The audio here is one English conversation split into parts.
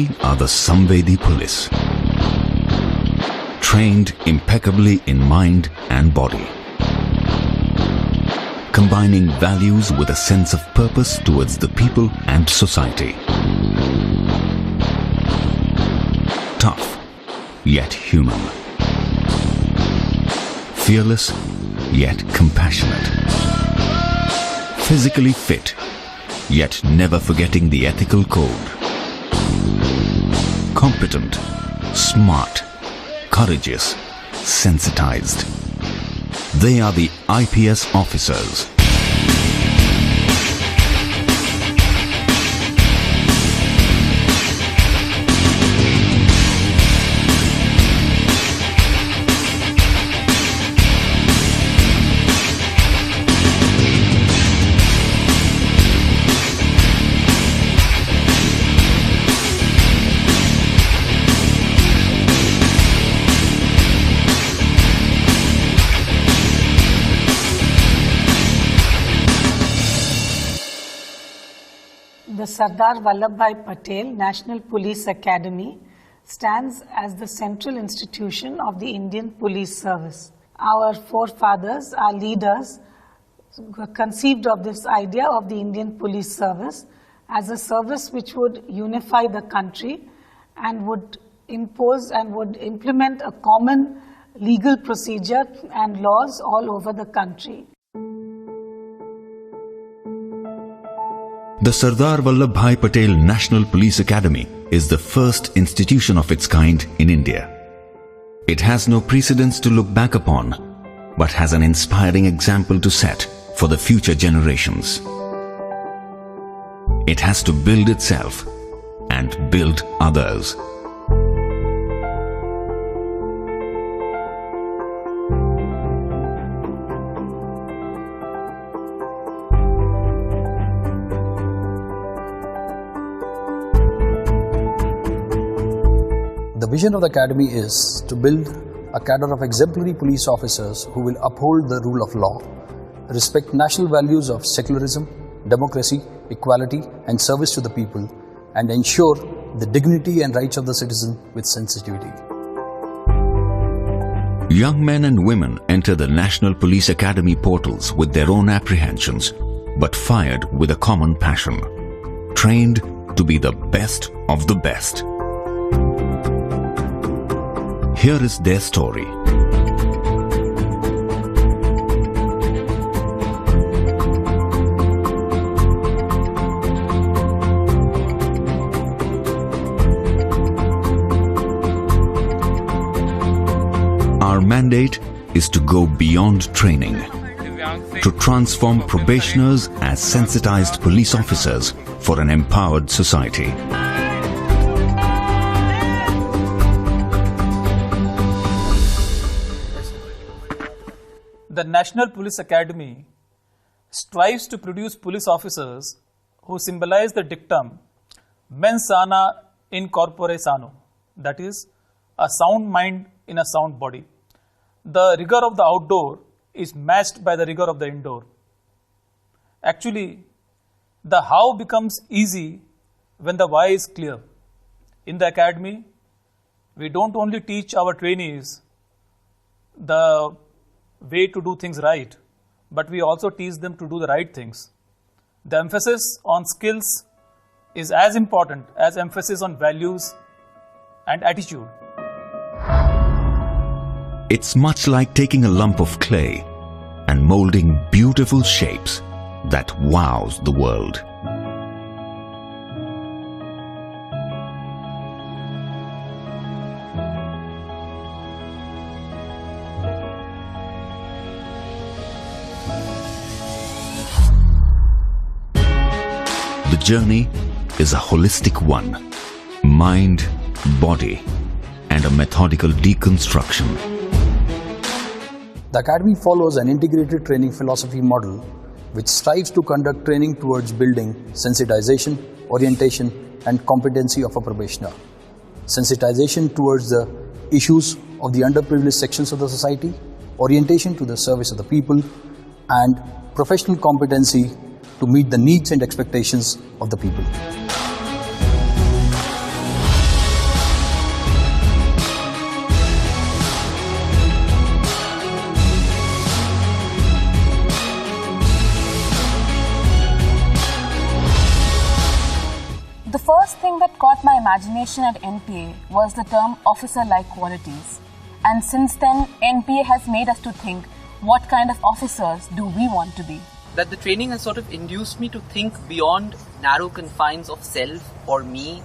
We are the Samvedi police, trained impeccably in mind and body, combining values with a sense of purpose towards the people and society. Tough, yet human. Fearless, yet compassionate. Physically fit, yet never forgetting the ethical code. Competent, smart, courageous, sensitized. They are the IPS officers. The Sardar Vallabhbhai Patel National Police Academy stands as the central institution of the Indian Police Service. Our forefathers, our leaders, conceived of this idea of the Indian Police Service as a service which would unify the country and would impose and would implement a common legal procedure and laws all over the country. The Sardar Vallabhbhai Patel National Police Academy is the first institution of its kind in India. It has no precedents to look back upon, but has an inspiring example to set for the future generations. It has to build itself and build others. The vision of the Academy is to build a cadre of exemplary police officers who will uphold the rule of law, respect national values of secularism, democracy, equality and service to the people, and ensure the dignity and rights of the citizen with sensitivity. Young men and women enter the National Police Academy portals with their own apprehensions, but fired with a common passion, trained to be the best of the best. Here is their story. Our mandate is to go beyond training, to transform probationers as sensitized police officers for an empowered society. The National Police Academy strives to produce police officers who symbolize the dictum mens sana in corpore sano, that is, a sound mind in a sound body. The rigor of the outdoor is matched by the rigor of the indoor. Actually, the how becomes easy when the why is clear. In the academy, we don't only teach our trainees the way to do things right, but we also teach them to do the right things. The emphasis on skills is as important as emphasis on values and attitude. It's much like taking a lump of clay and molding beautiful shapes that wows the world. The journey is a holistic one, mind, body, and a methodical deconstruction. The Academy follows an integrated training philosophy model which strives to conduct training towards building sensitization, orientation, and competency of a probationer. Sensitization towards the issues of the underprivileged sections of the society, orientation to the service of the people, and professional competency to meet the needs and expectations of the people. imagination at NPA was the term officer-like qualities. And since then, NPA has made us to think, what kind of officers do we want to be? That the training has sort of induced me to think beyond narrow confines of self or me,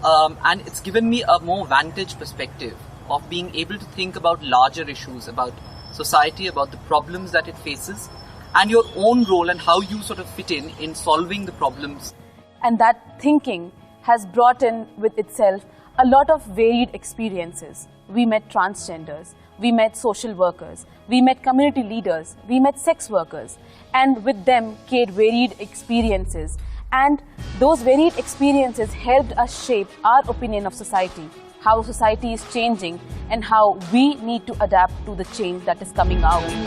and it's given me a more vantage perspective of being able to think about larger issues, about society, about the problems that it faces, and your own role and how you sort of fit in solving the problems. And that thinking has brought in with itself a lot of varied experiences. We met transgenders, we met social workers, we met community leaders, we met sex workers, and with them came varied experiences. And those varied experiences helped us shape our opinion of society, how society is changing, and how we need to adapt to the change that is coming our way.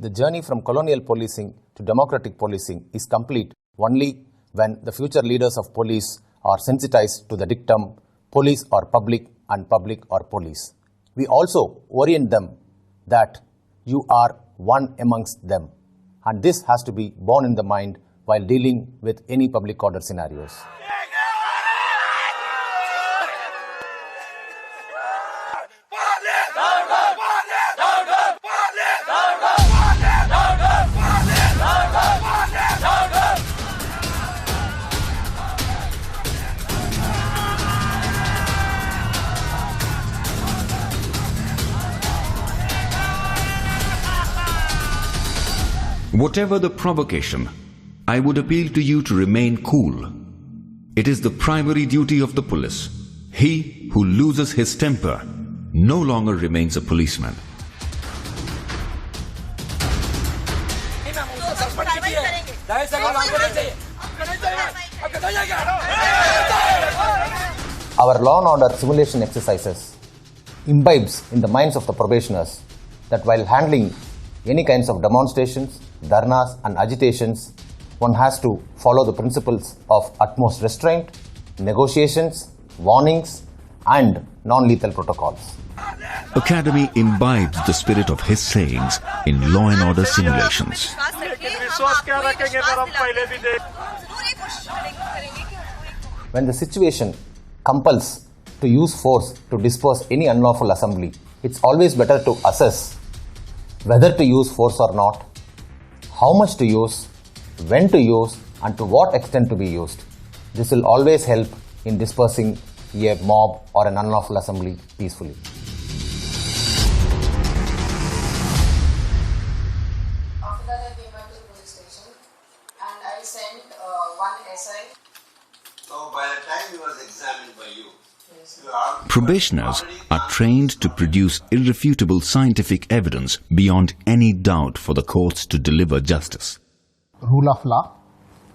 The journey from colonial policing to democratic policing is complete only when the future leaders of police are sensitized to the dictum, police are public and public are police. We also orient them that you are one amongst them, and this has to be borne in the mind while dealing with any public order scenarios. Whatever the provocation, I would appeal to you to remain cool. It is the primary duty of the police. He who loses his temper no longer remains a policeman. Our law and order simulation exercises imbibes in the minds of the probationers that while handling any kinds of demonstrations, dharnas and agitations, one has to follow the principles of utmost restraint, negotiations, warnings and non-lethal protocols. Academy imbibes the spirit of his sayings in law and order simulations. When the situation compels to use force to disperse any unlawful assembly, it's always better to assess whether to use force or not, how much to use, when to use, and to what extent to be used. This will always help in dispersing a mob or an unlawful assembly peacefully. After that, I came back to the police station and I sent one SI. So by the time he was examined by you, Probationers are trained to produce irrefutable scientific evidence beyond any doubt for the courts to deliver justice. Rule of law,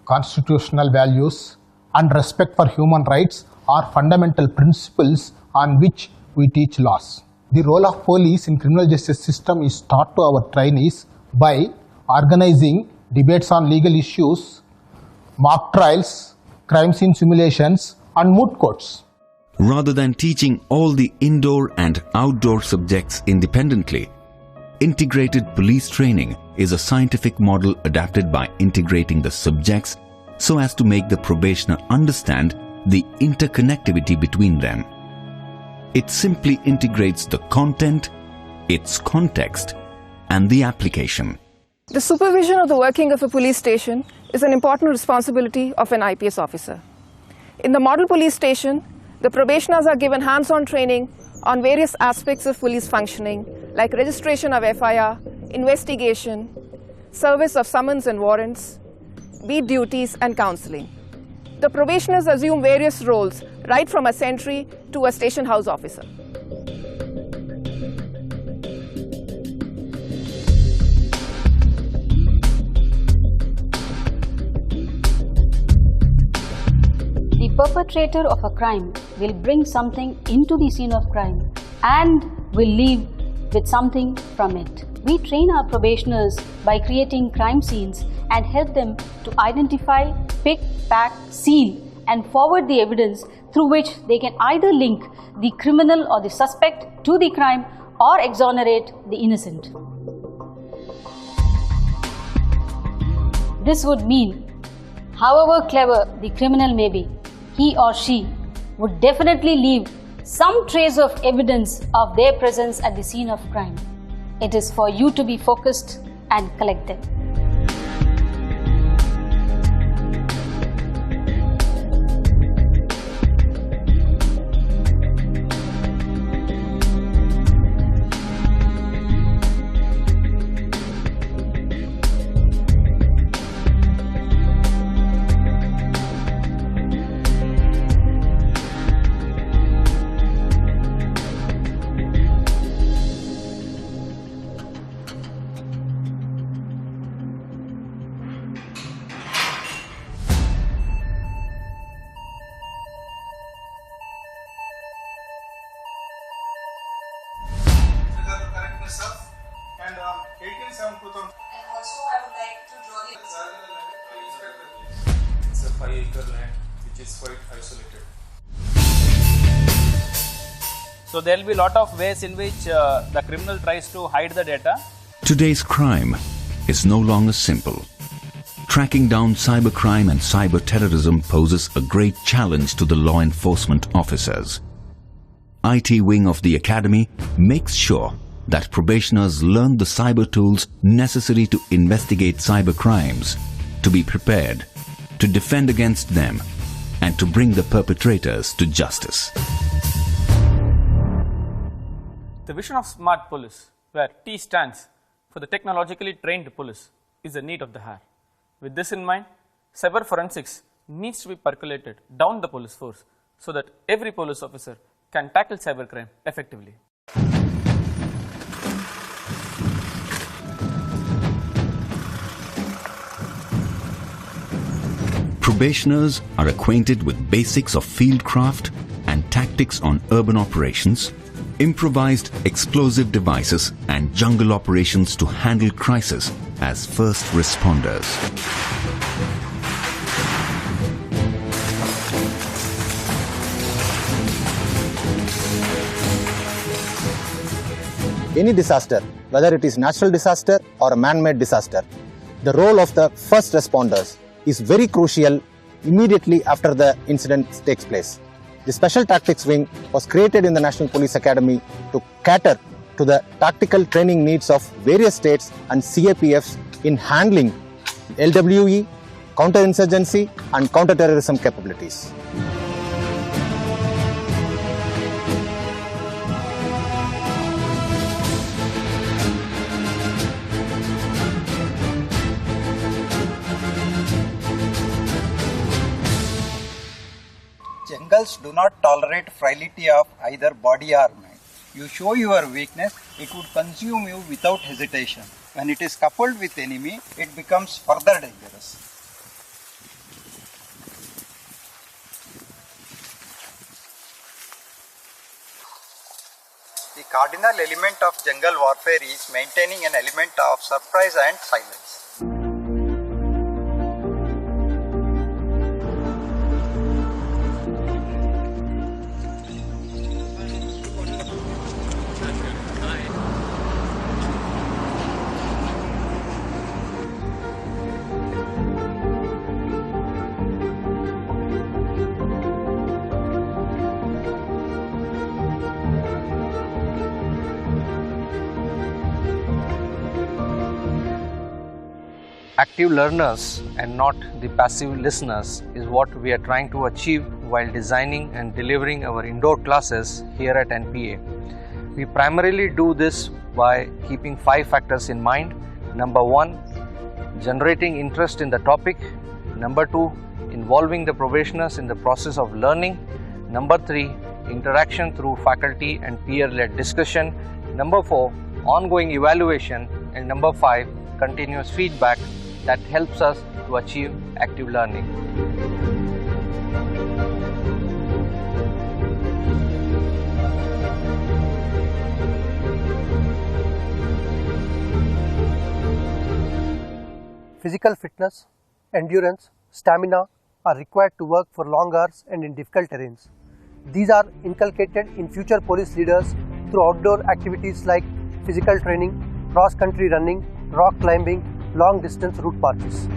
constitutional values, and respect for human rights are fundamental principles on which we teach laws. The role of police in criminal justice system is taught to our trainees by organizing debates on legal issues, mock trials, crime scene simulations, and moot courts. Rather than teaching all the indoor and outdoor subjects independently, integrated police training is a scientific model adapted by integrating the subjects so as to make the probationer understand the interconnectivity between them. It simply integrates the content, its context, and the application. The supervision of the working of a police station is an important responsibility of an IPS officer. In the model police station, the probationers are given hands-on training on various aspects of police functioning like registration of FIR, investigation, service of summons and warrants, beat duties and counseling. The probationers assume various roles right from a sentry to a station house officer. The perpetrator of a crime will bring something into the scene of crime and will leave with something from it. We train our probationers by creating crime scenes and help them to identify, pick, pack, seal and forward the evidence through which they can either link the criminal or the suspect to the crime or exonerate the innocent. This would mean, however clever the criminal may be, he or she would definitely leave some trace of evidence of their presence at the scene of crime. It is for you to be focused and collect them. And 18/7/2000. And also I would like to draw the It's a 5-acre land which is quite isolated. So there will be a lot of ways in which the criminal tries to hide the data. Today's crime is no longer simple. Tracking down cybercrime and cyber terrorism poses a great challenge to the law enforcement officers. IT wing of the academy makes sure that probationers learn the cyber tools necessary to investigate cyber crimes, to be prepared, to defend against them, and to bring the perpetrators to justice. The vision of smart police, where T stands for the technologically trained police, is the need of the hour. With this in mind, cyber forensics needs to be percolated down the police force so that every police officer can tackle cybercrime effectively. Probationers are acquainted with basics of fieldcraft and tactics on urban operations, improvised explosive devices and jungle operations to handle crisis as first responders. Any disaster, whether it is natural disaster or a man-made disaster, the role of the first responders is very crucial immediately after the incident takes place. The Special Tactics Wing was created in the National Police Academy to cater to the tactical training needs of various states and CAPFs in handling LWE, counterinsurgency and counterterrorism capabilities. Jungles do not tolerate frailty of either body or mind. You show your weakness, it would consume you without hesitation. When it is coupled with enemy, it becomes further dangerous. The cardinal element of jungle warfare is maintaining an element of surprise and silence. Active learners and not the passive listeners is what we are trying to achieve while designing and delivering our indoor classes here at NPA. We primarily do this by keeping 5 factors in mind. Number 1, generating interest in the topic. Number 2, involving the probationers in the process of learning. Number 3, interaction through faculty and peer-led discussion. Number 4, ongoing evaluation. And number 5, continuous feedback that helps us to achieve active learning. Physical fitness, endurance, stamina are required to work for long hours and in difficult terrains. These are inculcated in future police leaders through outdoor activities like physical training, cross-country running, rock climbing, long-distance route marches.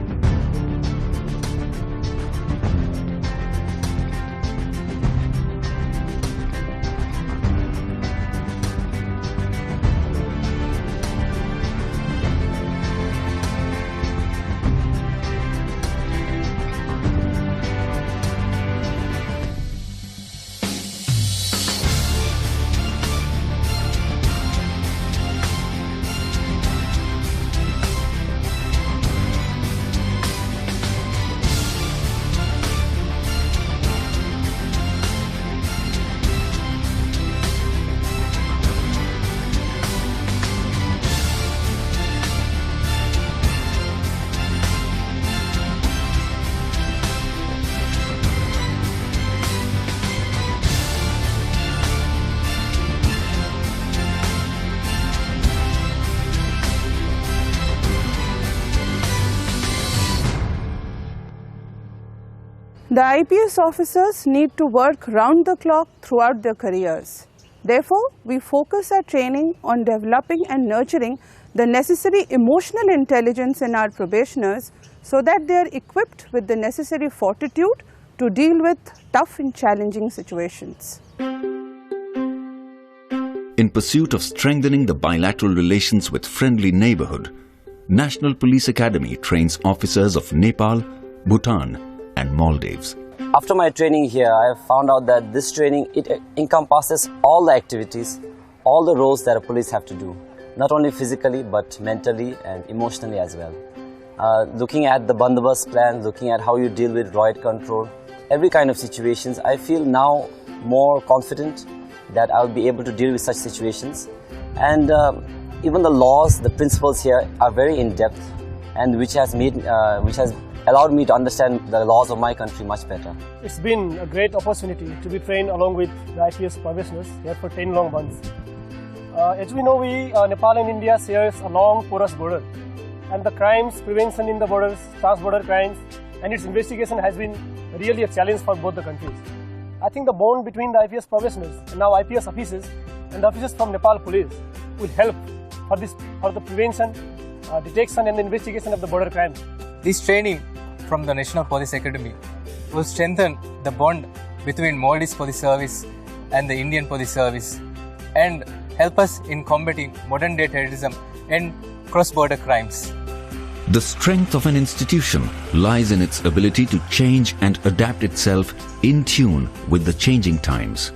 The IPS officers need to work round the clock throughout their careers. Therefore, we focus our training on developing and nurturing the necessary emotional intelligence in our probationers so that they are equipped with the necessary fortitude to deal with tough and challenging situations. In pursuit of strengthening the bilateral relations with friendly neighborhood, National Police Academy trains officers of Nepal, Bhutan, and Maldives. After my training here, I have found out that this training, it encompasses all the activities, all the roles that a police have to do, not only physically but mentally and emotionally as well. Looking at the bandobast plan, looking at how you deal with riot control, every kind of situations, I feel now more confident that I will be able to deal with such situations. And even the laws, the principles here are very in-depth, and which has allowed me to understand the laws of my country much better. It's been a great opportunity to be trained along with the IPS probationers here for 10 long months. As we know, Nepal and India shares a long porous border, and the crimes prevention in the borders, trans-border crimes, and its investigation has been really a challenge for both the countries. I think the bond between the IPS probationers and now IPS officers and the officers from Nepal Police will help for the prevention, detection and the investigation of the border crimes. This training from the National Police Academy will strengthen the bond between Maldives Police Service and the Indian Police Service and help us in combating modern-day terrorism and cross-border crimes. The strength of an institution lies in its ability to change and adapt itself in tune with the changing times.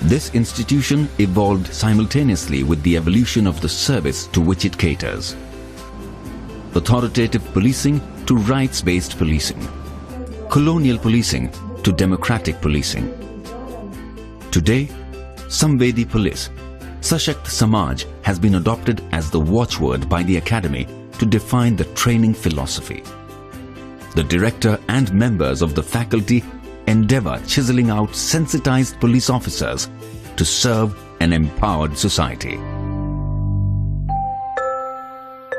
This institution evolved simultaneously with the evolution of the service to which it caters. Authoritative policing to rights-based policing, colonial policing to democratic policing. Today, Samvedi Police, Sashakt Samaj has been adopted as the watchword by the Academy to define the training philosophy. The director and members of the faculty endeavor chiseling out sensitized police officers to serve an empowered society.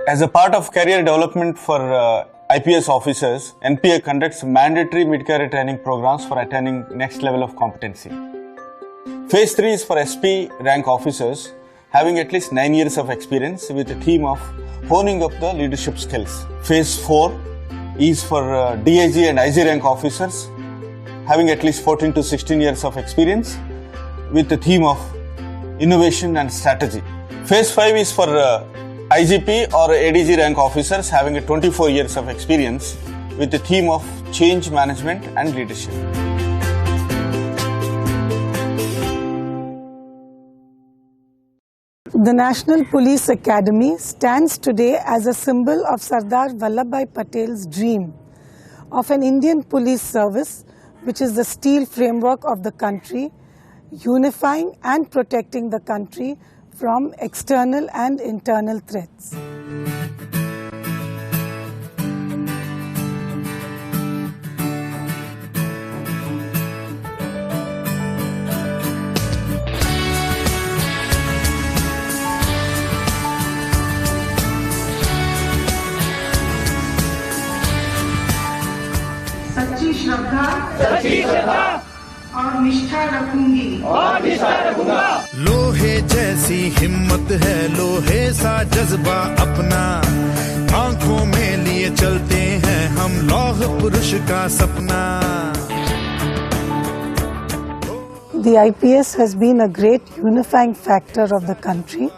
As a part of career development for IPS officers, NPA conducts mandatory mid-career training programs for attaining next level of competency. Phase 3 is for SP rank officers having at least 9 years of experience with a team of honing up the leadership skills. Phase 4 is for DIG and IG rank officers having at least 14 to 16 years of experience with a theme of innovation and strategy. Phase 5 is for IGP or ADG rank officers having 24 years of experience with the theme of change management and leadership. The National Police Academy stands today as a symbol of Sardar Vallabhbhai Patel's dream of an Indian police service which is the steel framework of the country, unifying and protecting the country from external and internal threats. सच्ची श्रद्धा और निष्ठा रखूंगी और निष्ठा रखूंगा। लोहे जैसी हिम्मत है, लोहे सा जज्बा अपना, आंखों में लिए चलते हैं हम लौह पुरुष का सपना। The IPS has been a great unifying factor of the country,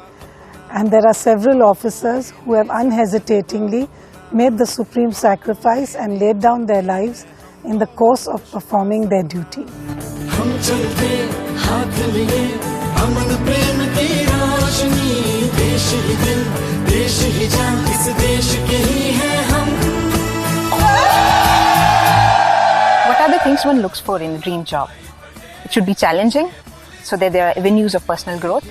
and there are several officers who have unhesitatingly made the supreme sacrifice and laid down their lives in the course of performing their duty. हम चलते हाथ लिए अमन प्रेम की रोशनी, देश ही दिल देश ही जान, इस देश के ही हैं हम। What are the things one looks for in a dream job? It should be challenging, so that there are avenues of personal growth,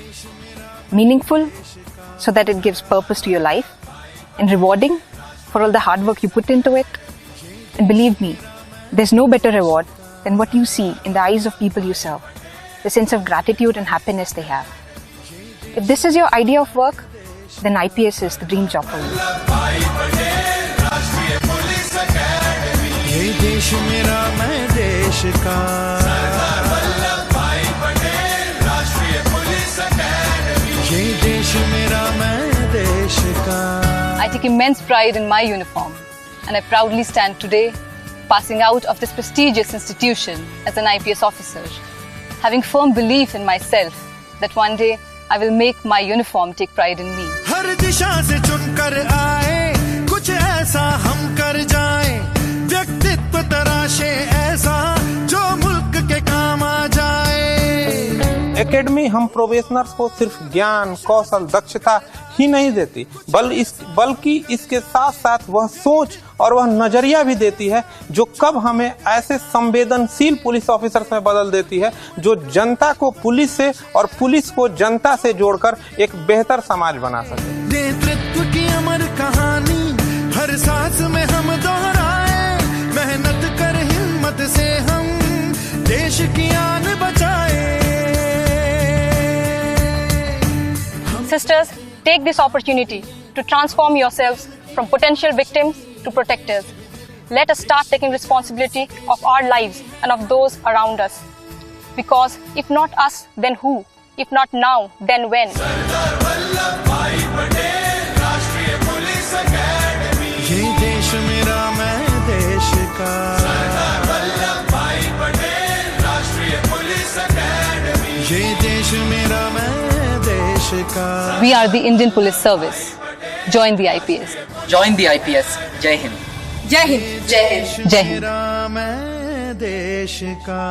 meaningful, so that it gives purpose to your life, and rewarding for all the hard work you put into it. And believe me, there's no better reward than what you see in the eyes of people you serve, the sense of gratitude and happiness they have. If this is your idea of work, then IPS is the dream job for you. ये देश मेरा मैं देश का, ये देश मेरा मैं देश का। I take immense pride in my uniform, and I proudly stand today passing out of this prestigious institution as an IPS officer, having firm belief in myself that one day I will make my uniform take pride in me. हर दिशा से चुनकर आए, कुछ ऐसा हम कर जाएं, व्यक्तित्व तराशे ऐसा जो मुल्क के काम आ जाए। एकेडमी हम प्रोबेशनर्स को सिर्फ ज्ञान, कौशल, दक्षता ही नहीं देती, बल्कि इसके साथ साथ वह सोच और वह नजरिया भी देती है जो कब हमें ऐसे संवेदनशील पुलिस ऑफिसर्स में बदल देती है जो जनता को पुलिस से और पुलिस को जनता से जोड़कर एक बेहतर समाज बना सके। नेतृत्व की अमर कहानी हर सांस में हम दोहराए, मेहनत कर हिम्मत से हम देश की आन बचाए। Sisters, take this opportunity to transform yourselves from potential victims to protectors. Let us start taking responsibility of our lives and of those around us. Because if not us, then who? If not now, then when? ये देश मेरा मैं देश का, ये देश मेरा मैं देश का। We are the Indian Police Service. Join the IPS. Join the IPS. Jai Hind. Jai Hind. Jai Hind. Jai Hind. मेरा मैं देश का।